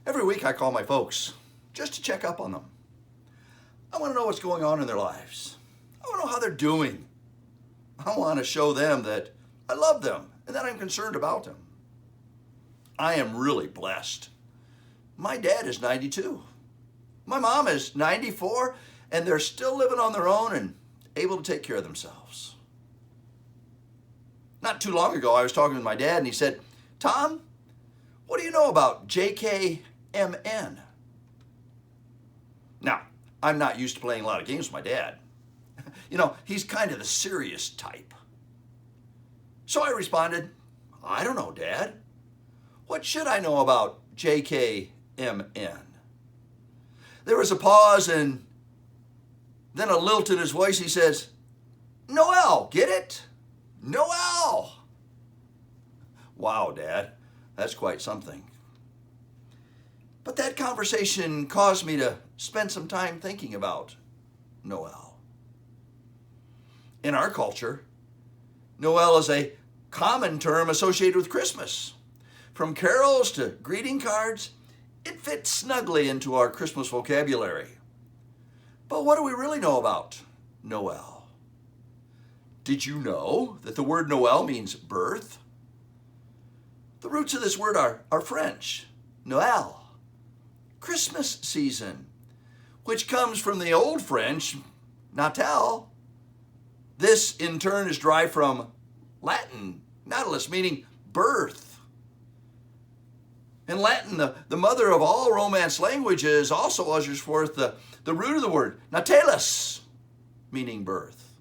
Every week I call my folks just to check up on them. I want to know what's going on in their lives. I want to know how they're doing. I want to show them that I love them and that I'm concerned about them. I am really blessed. My dad is 92. My mom is 94, and they're still living on their own and able to take care of themselves. Not too long ago, I was talking with my dad, and he said, "Tom, what do you know about JKMN?" Now, I'm not used to playing a lot of games with my dad. You know, he's kind of the serious type. So I responded, "I don't know, Dad. What should I know about JKMN?" There was a pause and then a lilt in his voice. He says, "Noel, get it? Noel." Wow, Dad, that's quite something. But that conversation caused me to spend some time thinking about Noel. In our culture, Noel is a common term associated with Christmas. From carols to greeting cards, it fits snugly into our Christmas vocabulary. But what do we really know about Noel? Did you know that the word Noel means birth? The roots of this word are French, Noël, Christmas season, which comes from the Old French, Natal. This, in turn, is derived from Latin, natalus, meaning birth. In Latin, the mother of all Romance languages, also ushers forth the root of the word, natalis, meaning birth.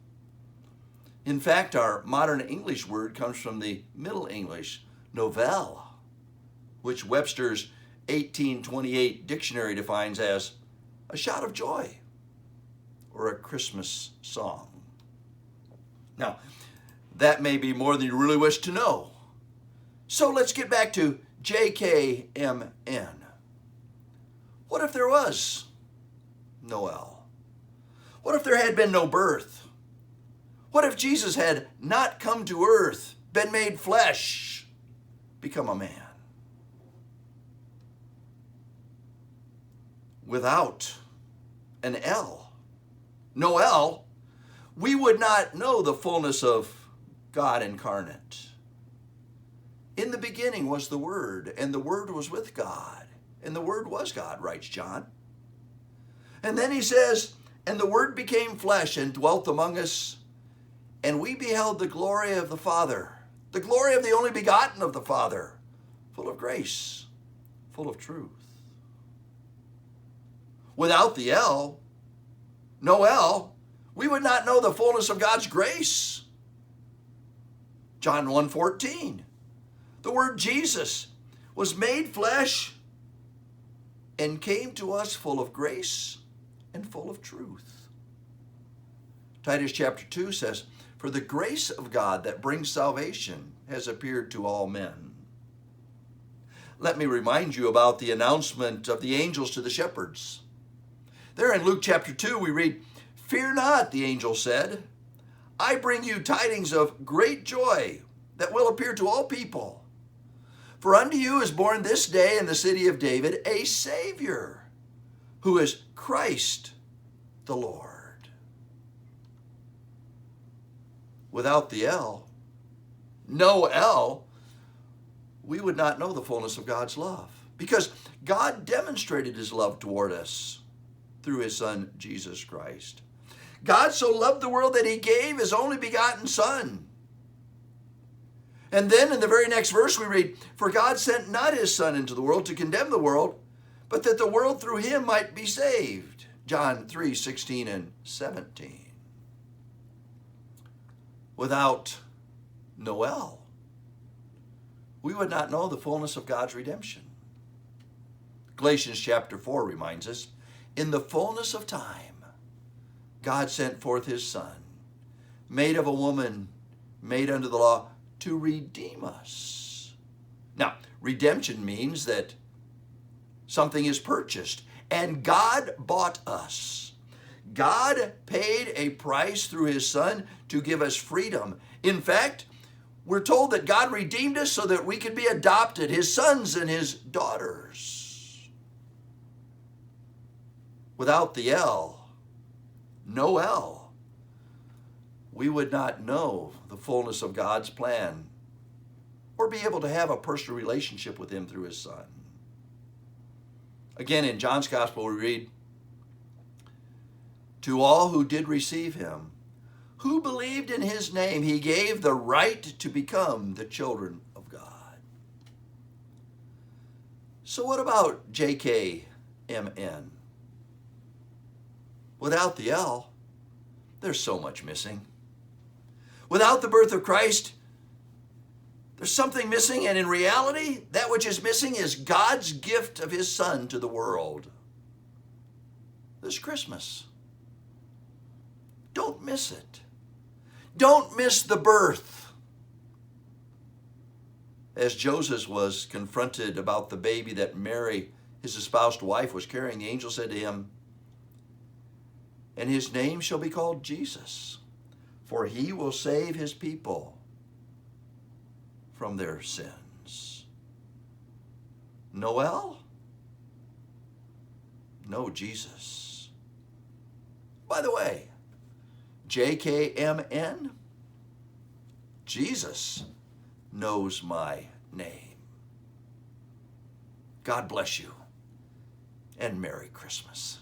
In fact, our modern English word comes from the Middle English, novelle, which Webster's 1828 dictionary defines as a shout of joy or a Christmas song. Now, that may be more than you really wish to know. So let's get back to JKMN. What if there was Noel? What if there had been no birth? What if Jesus had not come to earth, been made flesh, become a man? Without an L, Noel, we would not know the fullness of God incarnate. In the beginning was the Word, and the Word was with God, and the Word was God, writes John. And then he says, "And the Word became flesh and dwelt among us, and we beheld the glory of the Father, the glory of the only begotten of the Father, full of grace, full of truth." Without the L, Noel, we would not know the fullness of God's grace. John 1:14. The word Jesus was made flesh and came to us full of grace and full of truth. Titus chapter 2 says, "For the grace of God that brings salvation has appeared to all men." Let me remind you about the announcement of the angels to the shepherds. There in Luke chapter 2 we read, "Fear not," the angel said, "I bring you tidings of great joy that will appear to all people. For unto you is born this day in the city of David a Savior, who is Christ the Lord." Without the L, no L, we would not know the fullness of God's love, because God demonstrated his love toward us through his Son, Jesus Christ. God so loved the world that he gave his only begotten Son. And then in the very next verse we read, "For God sent not his Son into the world to condemn the world, but that the world through him might be saved." John 3:16 and 17. Without Noel, we would not know the fullness of God's redemption. Galatians chapter 4 reminds us, "In the fullness of time, God sent forth his Son, made of a woman, made under the law, to redeem us." Now, redemption means that something is purchased, and God bought us. God paid a price through his Son to give us freedom. In fact, we're told that God redeemed us so that we could be adopted, his sons and his daughters. Without the L, Noel, we would not know the fullness of God's plan or be able to have a personal relationship with him through his Son. Again, in John's Gospel, we read, to all who did receive him, who believed in his name, he gave the right to become the children of God. So what about JKMN? Without the L, there's so much missing. Without the birth of Christ, there's something missing, and in reality, that which is missing is God's gift of his Son to the world. This Christmas. Don't miss it. Don't miss the birth. As Joseph was confronted about the baby that Mary, his espoused wife, was carrying, the angel said to him, and his name shall be called Jesus, for he will save his people from their sins. Noel? No, Jesus. By the way, JKMN? Jesus knows my name. God bless you, and Merry Christmas.